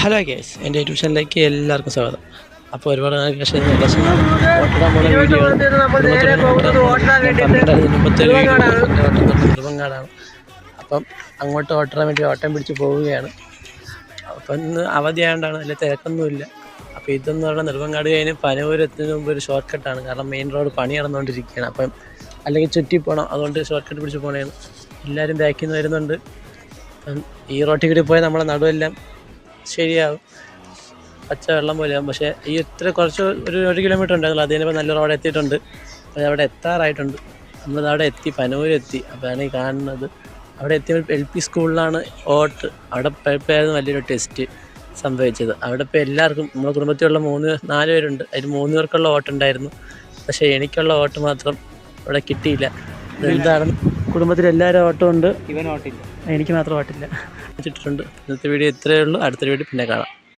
Hello guys, എൻ്റെ YouTube ചാനലിലേക്ക് എല്ലാവർക്കും സ്വാഗതം. അപ്പോൾ ഒരുപാട് നെടുമങ്ങാടാണ്. അപ്പം അങ്ങോട്ട് ഓട്ടാൻ വേണ്ടി ഓട്ടം പിടിച്ച് പോവുകയാണ്. അപ്പം ഇന്ന് അവധിയായതുകൊണ്ടാണ്, വലിയ തിരക്കൊന്നുമില്ല. അപ്പോൾ ഇതെന്ന് പറഞ്ഞാൽ നെടുമങ്ങാട് കഴിഞ്ഞ് പനവൂരെത്തുന്നതിന് മുമ്പ് ഒരു ഷോർട്ട് കട്ടാണ്. കാരണം മെയിൻ റോഡ് പണി നടന്നുകൊണ്ടിരിക്കുകയാണ്. അപ്പം അല്ലെങ്കിൽ ചുറ്റി പോകണം, അതുകൊണ്ട് ഷോർട്ട് കട്ട് പിടിച്ച് പോകണേണ്. എല്ലാവരും ബാക്കിൽ നിന്ന് വരുന്നുണ്ട്. അപ്പം ഈ റോട്ടിൽ കൂടി പോയാൽ നമ്മളെ നടുവെല്ലാം ശരിയാവും, പച്ച വെള്ളം പോലെയാകും. പക്ഷേ ഈ ഇത്ര കുറച്ച് ഒരു കിലോമീറ്റർ ഉണ്ടായിരുന്നുള്ളൂ, അതിനിപ്പോൾ നല്ല റോഡ് എത്തിയിട്ടുണ്ട്. അപ്പോൾ അവിടെ എത്താറായിട്ടുണ്ട്. നമ്മളവിടെ എത്തി, പനൂരെത്തി. അപ്പോഴാണ് ഈ കാണുന്നത്. അവിടെ എത്തിയപ്പോൾ LP സ്കൂളിലാണ് ഓട്ട്. അവിടെ പോയപ്പോഴായിരുന്നു വലിയൊരു ടെസ്റ്റ് സംഭവിച്ചത്. അവിടെ ഇപ്പോൾ എല്ലാവർക്കും, നമ്മുടെ കുടുംബത്തിലുള്ള 4 പേരുണ്ട്. അതിൽ 3 പേർക്കുള്ള ഓട്ടുണ്ടായിരുന്നു. പക്ഷേ എനിക്കുള്ള ഓട്ട് മാത്രം ഇവിടെ കിട്ടിയില്ല. എന്താണ്, കുടുംബത്തിലെല്ലാവരും ഓട്ടം ഉണ്ട്, ഇവൻ ഓട്ടില്ല, എനിക്ക് മാത്രം ഓട്ടില്ല. വെച്ചിട്ടുണ്ട്. ഇന്നത്തെ വീഡിയോ ഇത്രയേ ഉള്ളൂ. അടുത്തൊരു വീഡിയോ പിന്നെ കാണാം.